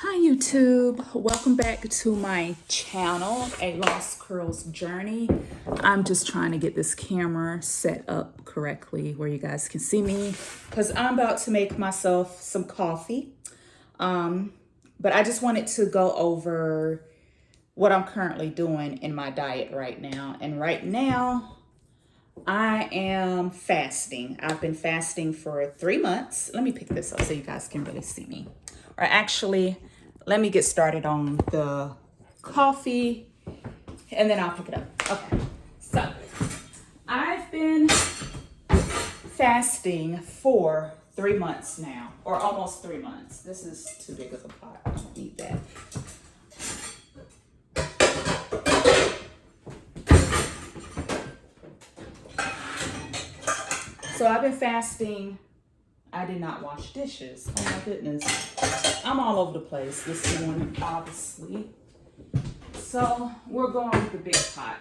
Hi YouTube, welcome back to my channel, A Lost Curls Journey. I'm just trying to get this camera set up correctly where you guys can see me because I'm about to make myself some coffee. But I just wanted to go over what I'm currently doing in my diet right now. And right now, I am fasting. I've been fasting for 3 months. Let me pick this up so you guys can really see me. Or actually, let me get started on the coffee and then I'll pick it up. Okay, so I've been fasting for 3 months now, or almost 3 months. This is too big of a pot. I don't need that. So I've been fasting. I did not wash dishes. Oh my goodness. I'm all over the place this morning, obviously. So we're going with the big pot.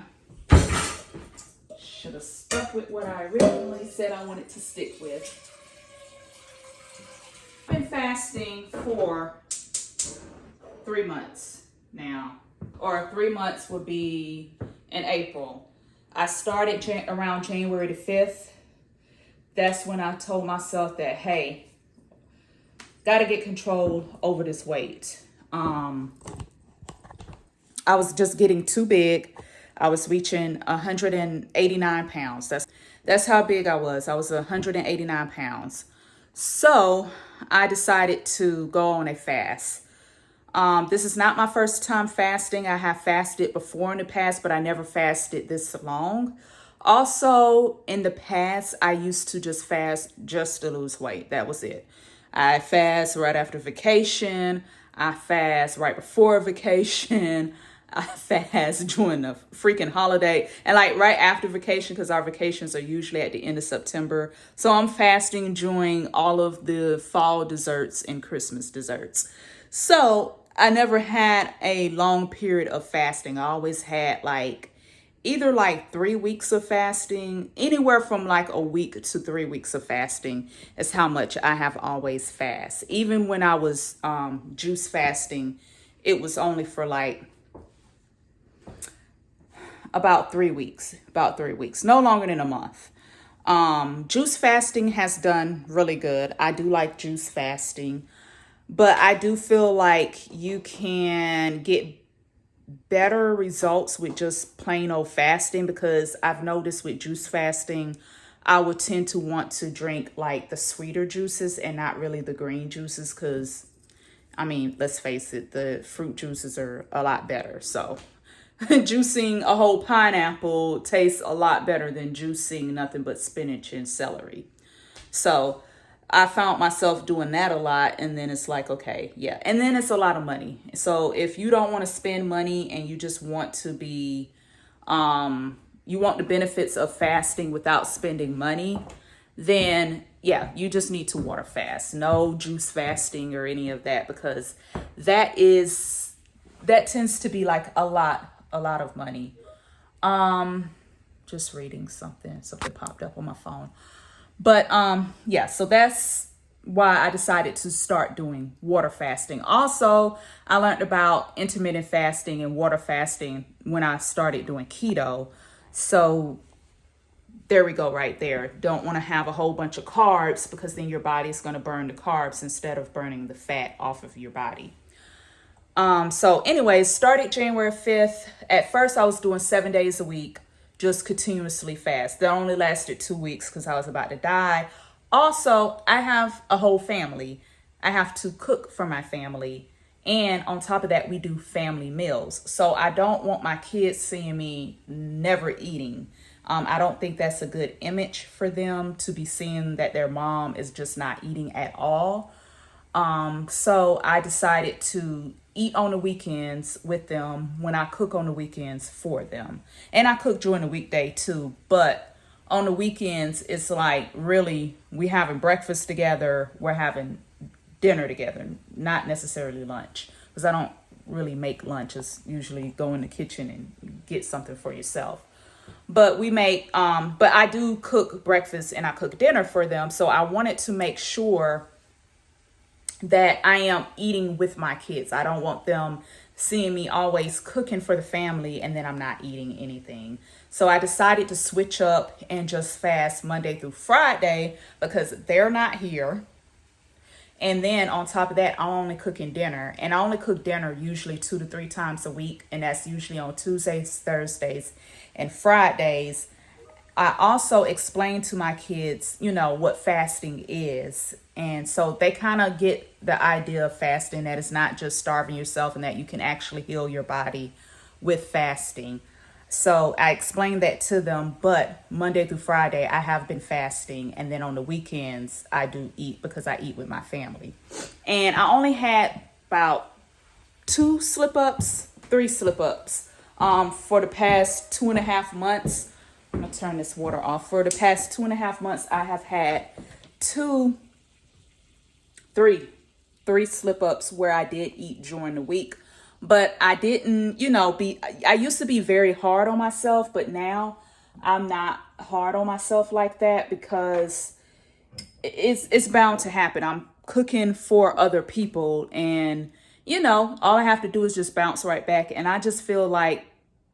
Should have stuck with what I originally said I wanted to stick with. I've been fasting for 3 months now. Or 3 months would be in April. I started around January the 5th. That's when I told myself that, hey, got to get control over this weight. I was just getting too big. I was reaching 189 pounds. That's how big I was. I was 189 pounds. So I decided to go on a fast. This is not my first time fasting. I have fasted before in the past, but I never fasted this long. Also, in the past, I used to just fast just to lose weight. That was it. I fast right after vacation. I fast right before vacation. I fast during the freaking holiday. And like right after vacation, because our vacations are usually at the end of September. So I'm fasting during all of the fall desserts and Christmas desserts. So I never had a long period of fasting. I always had either 3 weeks of fasting, anywhere from a week to 3 weeks of fasting is how much I have always fast. Even when I was juice fasting, it was only for about 3 weeks, no longer than a month. Juice fasting has done really good. I do like juice fasting, but I do feel like you can get better results with just plain old fasting, because I've noticed with juice fasting, I would tend to want to drink the sweeter juices and not really the green juices, because let's face it, the fruit juices are a lot better. So juicing a whole pineapple tastes a lot better than juicing nothing but spinach and celery. So I found myself doing that a lot, and then it's okay, yeah. And then it's a lot of money. So if you don't want to spend money and you just want to be, you want the benefits of fasting without spending money, then yeah, you just need to water fast. No juice fasting or any of that, because that tends to be a lot of money. Just reading something popped up on my phone. But yeah, so that's why I decided to start doing water fasting. Also, I learned about intermittent fasting and water fasting when I started doing keto. So there we go right there. Don't want to have a whole bunch of carbs, because then your body's going to burn the carbs instead of burning the fat off of your body. So anyways, started January 5th. At first, I was doing 7 days a week, just continuously fast. That only lasted 2 weeks because I was about to die. Also, I have a whole family. I have to cook for my family. And on top of that, we do family meals. So I don't want my kids seeing me never eating. I don't think that's a good image for them, to be seeing that their mom is just not eating at all. So I decided to eat on the weekends with them when I cook on the weekends for them. And I cook during the weekday too, but on the weekends, it's really, we having breakfast together, we're having dinner together, not necessarily lunch, because I don't really make lunch. It's usually go in the kitchen and get something for yourself. But we make, but I do cook breakfast and I cook dinner for them. So I wanted to make sure that I am eating with my kids. I don't want them seeing me always cooking for the family and then I'm not eating anything. So I decided to switch up and just fast Monday through Friday because they're not here. And then on top of that, I'm only cooking dinner. And I only cook dinner usually 2 to 3 times a week. And that's usually on Tuesdays, Thursdays, and Fridays. I also explain to my kids, what fasting is. And so they kind of get the idea of fasting, that it's not just starving yourself and that you can actually heal your body with fasting. So I explained that to them, but Monday through Friday, I have been fasting. And then on the weekends, I do eat because I eat with my family. And I only had about 3 slip-ups, for the past 2.5 months. I'm going to turn this water off. For the past 2.5 months, I have had three slip-ups where I did eat during the week. But I didn't, I used to be very hard on myself, but now I'm not hard on myself like that because it's bound to happen. I'm cooking for other people and, all I have to do is just bounce right back. And I just feel like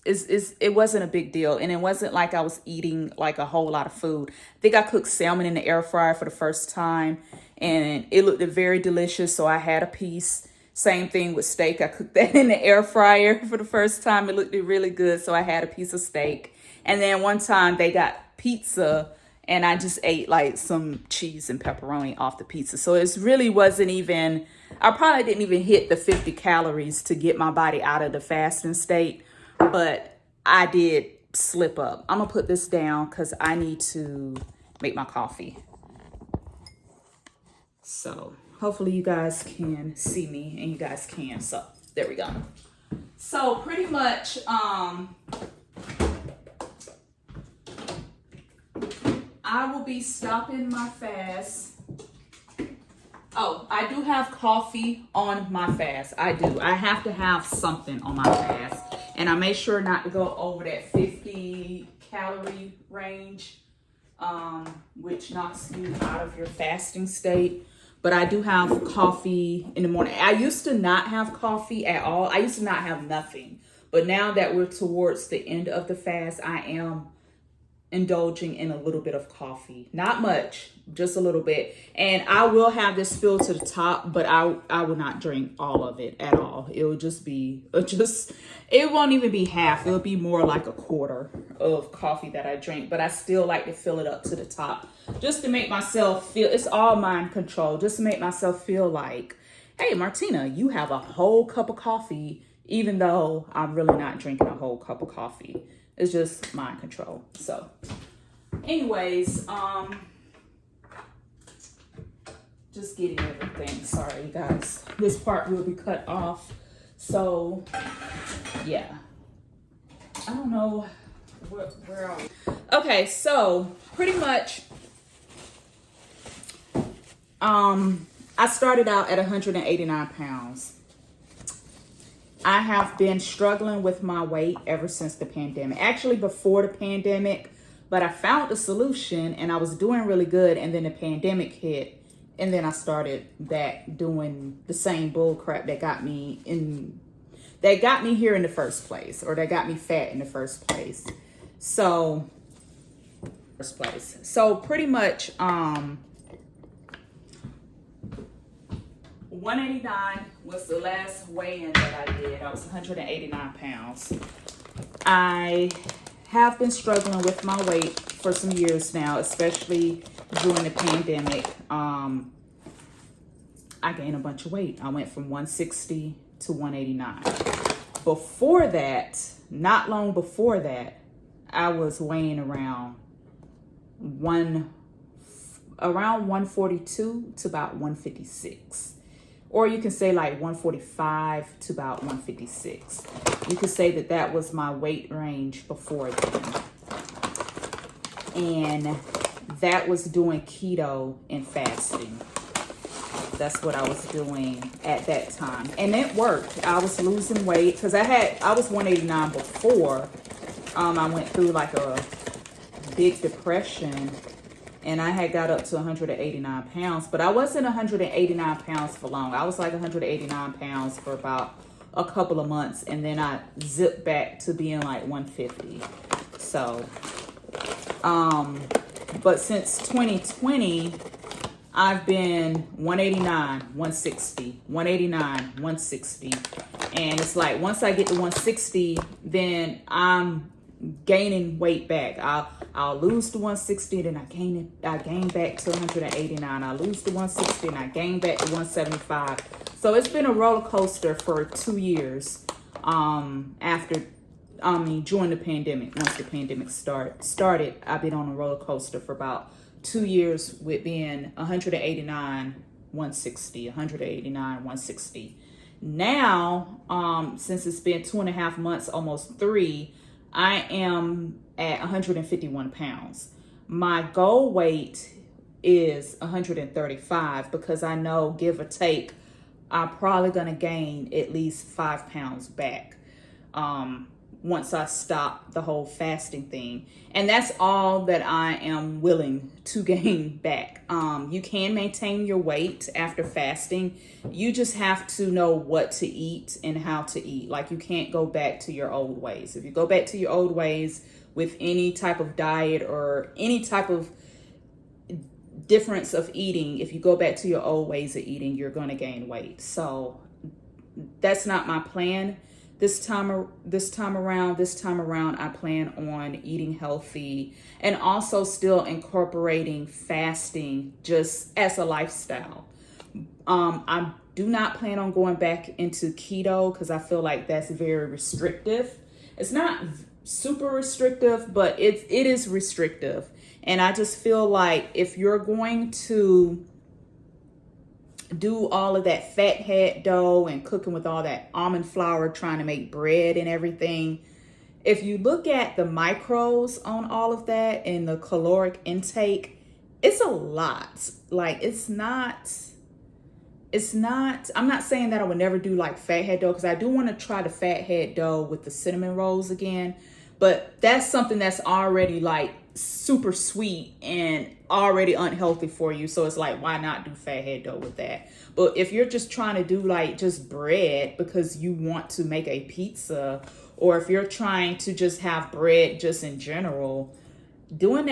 it wasn't a big deal. And it wasn't like I was eating like a whole lot of food. I think I cooked salmon in the air fryer for the first time and it looked very delicious. So I had a piece. Same thing with steak. I cooked that in the air fryer for the first time. It looked really good. So I had a piece of steak. And then one time they got pizza and I just ate like some cheese and pepperoni off the pizza. So it really wasn't even, I probably didn't even hit the 50 calories to get my body out of the fasting state. But I did slip up. I'm going to put this down because I need to make my coffee. So hopefully you guys can see me and you guys can. So there we go. So pretty much, I will be stopping my fast. Oh, I do have coffee on my fast. I do. I have to have something on my fast. And I make sure not to go over that 50 calorie range, which knocks you out of your fasting state. But I do have coffee in the morning. I used to not have coffee at all. I used to not have nothing. But now that we're towards the end of the fast, I am indulging in a little bit of coffee. Not much, just a little bit. And I will have this filled to the top, but I will not drink all of it at all. It will just be, it won't even be half. It'll be more like a quarter of coffee that I drink. But I still like to fill it up to the top just to make myself feel, it's all mind control, just to make myself feel like, hey, Martina, you have a whole cup of coffee, even though I'm really not drinking a whole cup of coffee. It's just mind control. So anyways, just getting everything. Sorry, you guys. This part will be cut off. So yeah. I don't know where are we? Okay, so pretty much I started out at 189 pounds. I have been struggling with my weight ever since the pandemic. Actually, before the pandemic, but I found a solution and I was doing really good. And then the pandemic hit. And then I started doing the same bull crap that got me here in the first place, or that got me fat in the first place. So pretty much, 189 was the last weigh-in that I did. I was 189 pounds. I have been struggling with my weight for some years now, especially during the pandemic. I gained a bunch of weight. I went from 160 to 189. Before that, not long before that, I was weighing around 142 to about 156. Or you can say like 145 to about 156. You could say that was my weight range before then. And that was doing keto and fasting. That's what I was doing at that time. And it worked. I was losing weight because I was 189 before. I went through like a big depression and I had got up to 189 pounds, but I wasn't 189 pounds for long. I was like 189 pounds for about a couple of months, and then I zipped back to being like 150. So, but since 2020, I've been 189, 160, 189, 160. And it's like once I get to 160, then I'm gaining weight back. I'll lose to 160, then I gain back to 189. I lose to 160 and I gain back to 175. So it's been a roller coaster for 2 years. During the pandemic. Once the pandemic started, I've been on a roller coaster for about 2 years with being 189, 160, 189, 160. Now, since it's been 2.5 months, almost 3, I am at 151 pounds. My goal weight is 135 because I know, give or take, I'm probably going to gain at least 5 pounds back once I stop the whole fasting thing. And that's all that I am willing to gain back. You can maintain your weight after fasting. You just have to know what to eat and how to eat. Like, you can't go back to your old ways. If you go back to your old ways with any type of diet or any type of difference of eating, if you go back to your old ways of eating, you're going to gain weight. So that's not my plan. This time around, I plan on eating healthy and also still incorporating fasting just as a lifestyle. I do not plan on going back into keto because I feel like that's very restrictive. It's not super restrictive, but it is restrictive. And I just feel like if you're going to do all of that fat head dough and cooking with all that almond flour, trying to make bread and everything, if you look at the macros on all of that and the caloric intake, it's a lot. Like, it's not, I'm not saying that I would never do like fat head dough, because I do want to try the fat head dough with the cinnamon rolls again, but that's something that's already like super sweet and already unhealthy for you. So it's like, why not do fat head dough with that? But if you're just trying to do like just bread because you want to make a pizza, or if you're trying to just have bread just in general, doing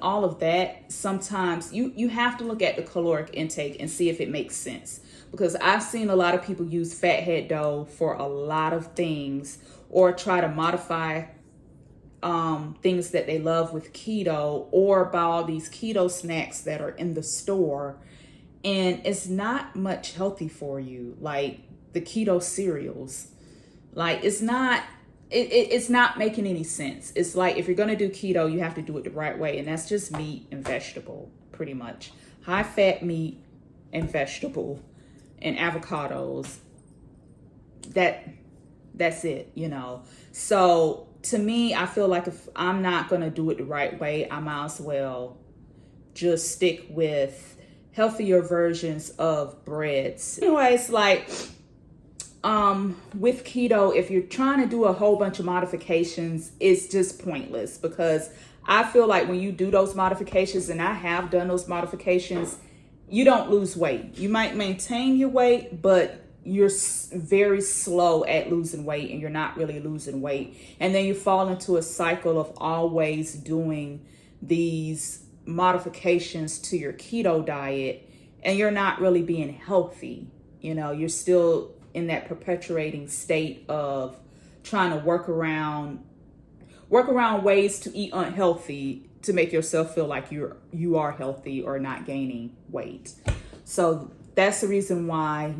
all of that, sometimes you have to look at the caloric intake and see if it makes sense. Because I've seen a lot of people use fat head dough for a lot of things, or try to modify things that they love with keto, or buy all these keto snacks that are in the store, and it's not much healthy for you. Like the keto cereals, like it's not making any sense. It's like, if you're gonna do keto, you have to do it the right way, and that's just meat and vegetable, pretty much high fat meat and vegetable and avocados. That's it, So to me, I feel like if I'm not going to do it the right way, I might as well just stick with healthier versions of breads. Anyways, like with keto, if you're trying to do a whole bunch of modifications, it's just pointless, because I feel like when you do those modifications, and I have done those modifications, you don't lose weight. You might maintain your weight, but you're very slow at losing weight, and you're not really losing weight. And then you fall into a cycle of always doing these modifications to your keto diet, and you're not really being healthy. You're still in that perpetuating state of trying to work around ways to eat unhealthy to make yourself feel like you are healthy or not gaining weight. So that's the reason why,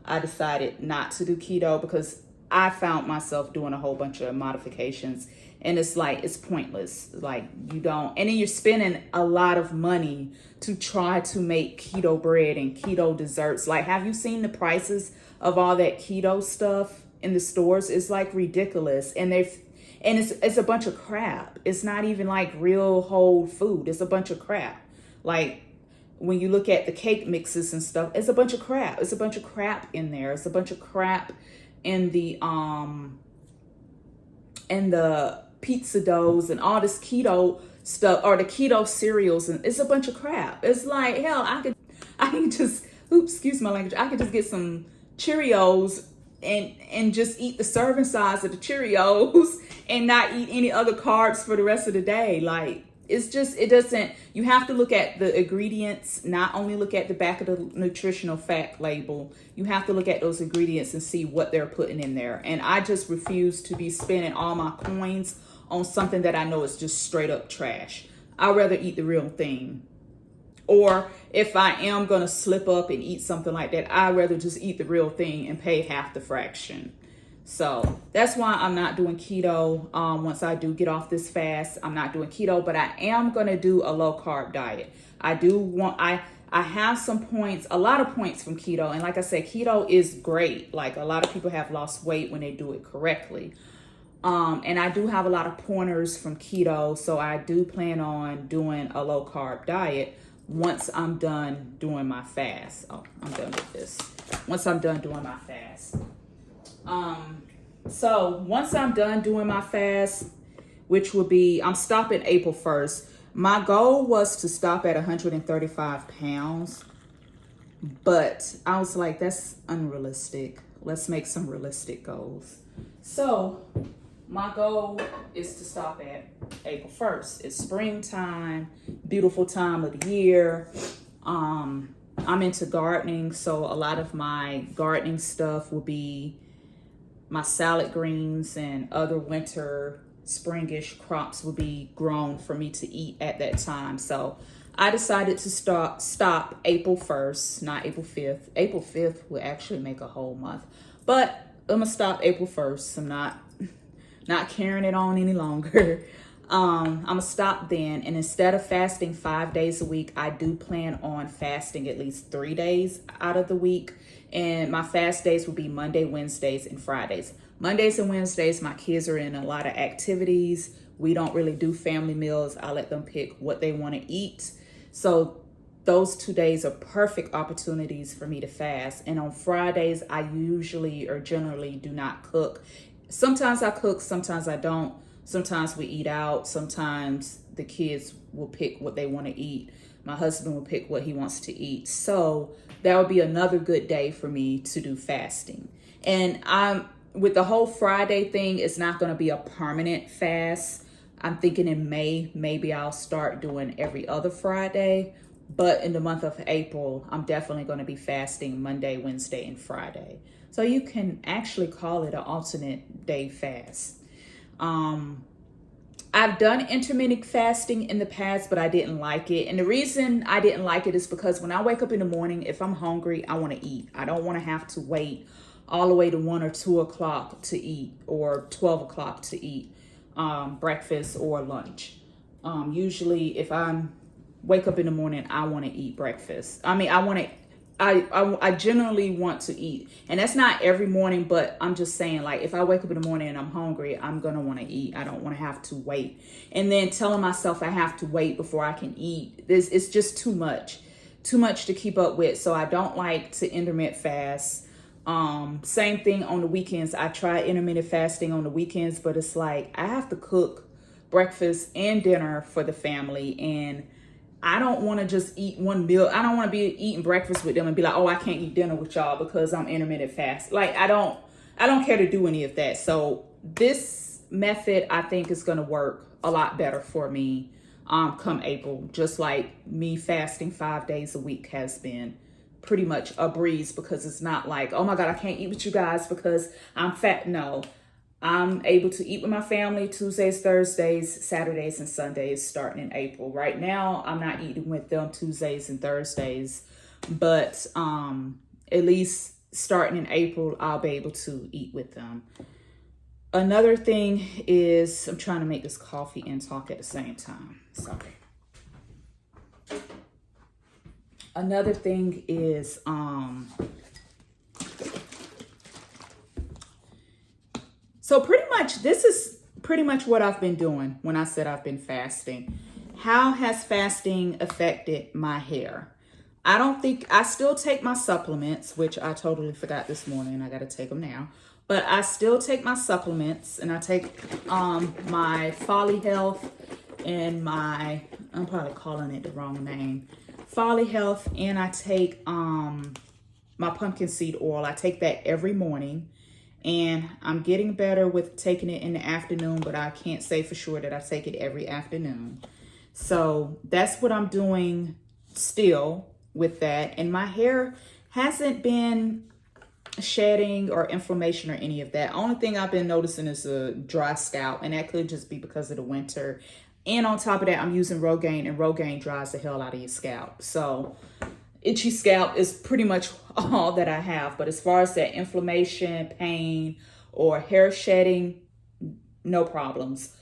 I decided not to do keto, because I found myself doing a whole bunch of modifications, and it's like, it's pointless. Like, you don't, and then you're spending a lot of money to try to make keto bread and keto desserts. Like, have you seen the prices of all that keto stuff in the stores? It's like ridiculous. And it's a bunch of crap. It's not even like real whole food. It's a bunch of crap. Like, when you look at the cake mixes and stuff, it's a bunch of crap. It's a bunch of crap in there. It's a bunch of crap in the pizza doughs and all this keto stuff or the keto cereals, and it's a bunch of crap. It's like, hell, I can just, oops, excuse my language, I could just get some Cheerios and just eat the serving size of the Cheerios and not eat any other carbs for the rest of the day. Like, it's just, it doesn't, you have to look at the ingredients, not only look at the back of the nutritional fact label. You have to look at those ingredients and see what they're putting in there. And I just refuse to be spending all my coins on something that I know is just straight up trash. I'd rather eat the real thing. Or if I am going to slip up and eat something like that, I'd rather just eat the real thing and pay half the fraction. So that's why I'm not doing keto. Once I do get off this fast, I'm not doing keto, but I am going to do a low carb diet. I have some points, a lot of points from keto. And like I said, keto is great. Like, a lot of people have lost weight when they do it correctly. And I do have a lot of pointers from keto. So I do plan on doing a low carb diet once I'm done doing my fast. Oh, I'm done with this. Once I'm done doing my fast. So once I'm done doing my fast, which will be, I'm stopping April 1st. My goal was to stop at 135 pounds, but I was like, that's unrealistic. Let's make some realistic goals. So my goal is to stop at April 1st. It's springtime, beautiful time of the year. I'm into gardening, so a lot of my gardening stuff will be my salad greens and other winter springish crops will be grown for me to eat at that time. So I decided to stop April 1st, not April 5th. April 5th will actually make a whole month, but I'm gonna stop April 1st. I'm not carrying it on any longer. I'm gonna stop then, and instead of fasting 5 days a week, I do plan on fasting at least 3 days out of the week. And my fast days will be Monday, Wednesdays, and Fridays. Mondays and Wednesdays, my kids are in a lot of activities. We don't really do family meals. I let them pick what they want to eat. So those 2 days are perfect opportunities for me to fast. And on Fridays, I usually or generally do not cook. Sometimes I cook, sometimes I don't. Sometimes we eat out. Sometimes the kids will pick what they want to eat. My husband will pick what he wants to eat. So that would be another good day for me to do fasting. And with the whole Friday thing, it's not going to be a permanent fast. I'm thinking in May, maybe I'll start doing every other Friday. But in the month of April, I'm definitely going to be fasting Monday, Wednesday, and Friday. So you can actually call it an alternate day fast. I've done intermittent fasting in the past, but I didn't like it. And the reason I didn't like it is because when I wake up in the morning, if I'm hungry, I want to eat. I don't want to have to wait all the way to 1 or 2 o'clock to eat, or 12 o'clock to eat breakfast or lunch. Usually if I wake up in the morning, I want to eat breakfast. I generally want to eat, and that's not every morning, but I'm just saying, like, if I wake up in the morning and I'm hungry, I'm going to want to eat. I don't want to have to wait. And then telling myself I have to wait before I can eat, it's just too much to keep up with. So I don't like to intermittent fast. Same thing on the weekends. I try intermittent fasting on the weekends, but it's like I have to cook breakfast and dinner for the family, and I don't want to just eat one meal. I don't want to be eating breakfast with them and be like, oh, I can't eat dinner with y'all because I'm intermittent fast. Like, I don't care to do any of that. So this method, I think, is going to work a lot better for me come April. Just like me fasting 5 days a week has been pretty much a breeze, because it's not like, oh my God, I can't eat with you guys because I'm fat. No. I'm able to eat with my family Tuesdays, Thursdays, Saturdays, and Sundays starting in April. Right now, I'm not eating with them Tuesdays and Thursdays, but at least starting in April, I'll be able to eat with them. Another thing is, I'm trying to make this coffee and talk at the same time. Sorry. Another thing is, so pretty much, this is pretty much what I've been doing when I said I've been fasting. How has fasting affected my hair? I still take my supplements, which I totally forgot this morning. I got to take them now. But I still take my supplements, and I take my Folly Health in my, I'm probably calling it the wrong name, Folly Health, and I take my pumpkin seed oil. I take that every morning, and I'm getting better with taking it in the afternoon, but I can't say for sure that I take it every afternoon. So that's what I'm doing still with that. And my hair hasn't been shedding or inflammation or any of that. Only thing I've been noticing is a dry scalp, and that could just be because of the winter. And on top of that, I'm using Rogaine, and Rogaine dries the hell out of your scalp. So itchy scalp is pretty much all that I have. But as far as that inflammation, pain, or hair shedding, no problems.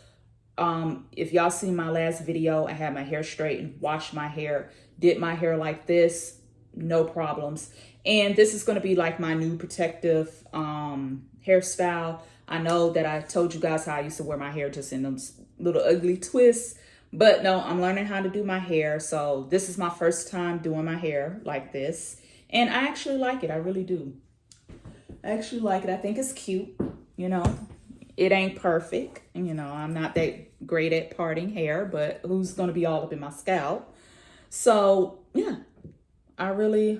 If y'all seen my last video, I had my hair straightened, washed my hair, did my hair like this, no problems. And this is going to be like my new protective hairstyle. I know that I told you guys how I used to wear my hair just in those little ugly twists, but no, I'm learning how to do my hair. So this is my first time doing my hair like this, and I actually like it. I really do. I actually like it. I think it's cute. You know, it ain't perfect. You know, I'm not that great at parting hair, but who's going to be all up in my scalp? So yeah, I really,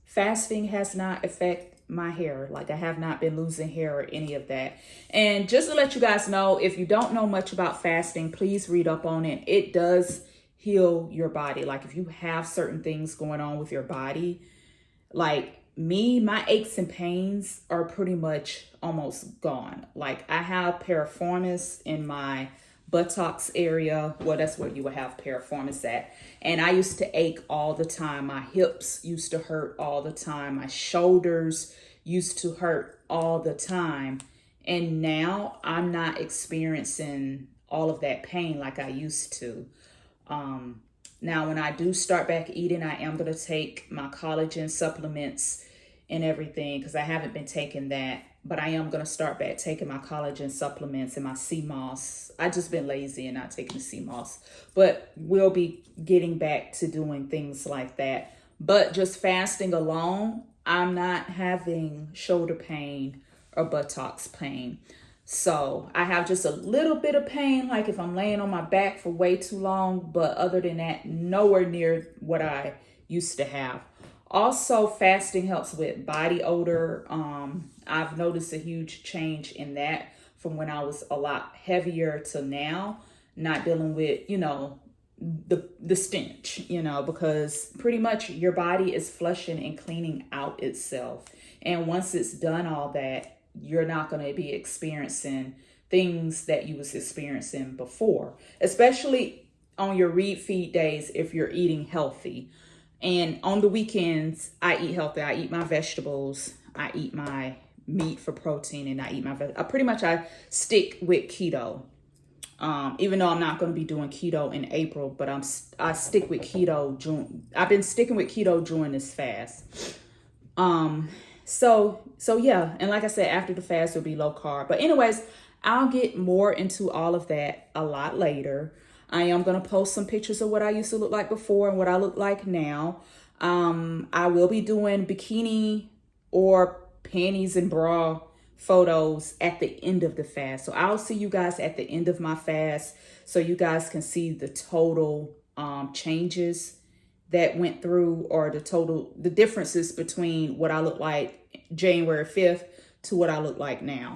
fasting has not affected my hair. Like, I have not been losing hair or any of that. And just to let you guys know, if you don't know much about fasting, please read up on it. It does heal your body. Like, if you have certain things going on with your body, like me, my aches and pains are pretty much almost gone. Like, I have piriformis in my buttocks area. Well, that's where you would have piriformis at. And I used to ache all the time. My hips used to hurt all the time. My shoulders used to hurt all the time. And now I'm not experiencing all of that pain like I used to. Now, when I do start back eating, I am going to take my collagen supplements and everything, because I haven't been taking that. But I am going to start back taking my collagen supplements and my sea moss. I just been lazy and not taking the sea moss. But we'll be getting back to doing things like that. But just fasting alone, I'm not having shoulder pain or buttocks pain. So I have just a little bit of pain, like if I'm laying on my back for way too long. But other than that, nowhere near what I used to have. Also, fasting helps with body odor. I've noticed a huge change in that from when I was a lot heavier to now, not dealing with, you know, the stench, you know, because pretty much your body is flushing and cleaning out itself. And once it's done all that, you're not going to be experiencing things that you was experiencing before, especially on your read feed days if you're eating healthy. And on the weekends, I eat healthy. I eat my vegetables. I eat my meat for protein, and I eat my I stick with keto. Even though I'm not going to be doing keto in April, but I stick with keto June. I've been sticking with keto during this fast. So yeah, and like I said, after the fast will be low carb. But anyways, I'll get more into all of that a lot later. I am going to post some pictures of what I used to look like before and what I look like now. I will be doing bikini or panties and bra photos at the end of the fast. So I'll see you guys at the end of my fast, so you guys can see the total changes that went through, or the differences between what I look like January 5th to what I look like now.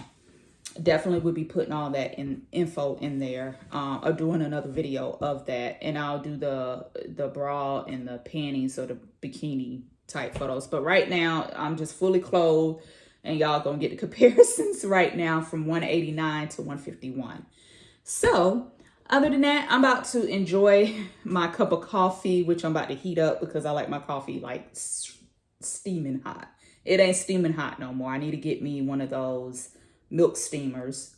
Definitely would be putting all that info in there, or doing another video of that. And I'll do the bra and the panties or the bikini type photos. But right now I'm just fully clothed, and y'all gonna get the comparisons right now from 189 to 151. So other than that, I'm about to enjoy my cup of coffee, which I'm about to heat up because I like my coffee like steaming hot. It ain't steaming hot no more. I need to get me one of those milk steamers.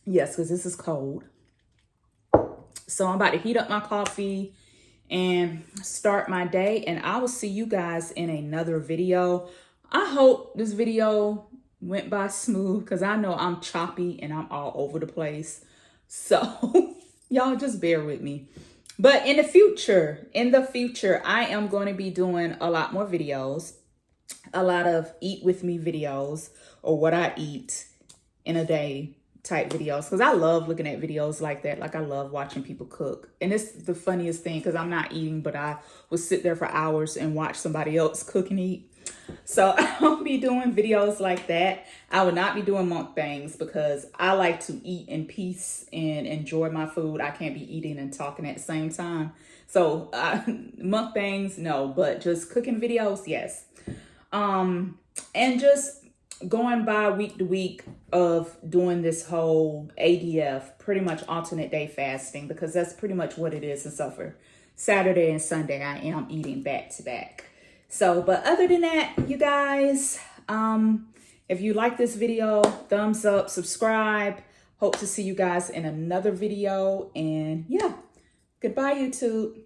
Yes, because this is cold. So I'm about to heat up my coffee and start my day, and I will see you guys in another video. I hope this video went by smooth, because I know I'm choppy and I'm all over the place. So y'all just bear with me. But in the future, I am going to be doing a lot more videos, a lot of eat with me videos, or what I eat in a day type videos, because I love looking at videos like that. Like I love watching people cook. And it's the funniest thing because I'm not eating, but I would sit there for hours and watch somebody else cook and eat. So I'll be doing videos like that. I will not be doing mukbangs because I like to eat in peace and enjoy my food. I can't be eating and talking at the same time. So mukbangs, no, but just cooking videos, yes. And just going by week to week of doing this whole ADF, pretty much alternate day fasting, because that's pretty much what it is. And so for Saturday and Sunday, I am eating back to back. So, but other than that, you guys, if you like this video, thumbs up, subscribe. Hope to see you guys in another video. And yeah, goodbye, YouTube.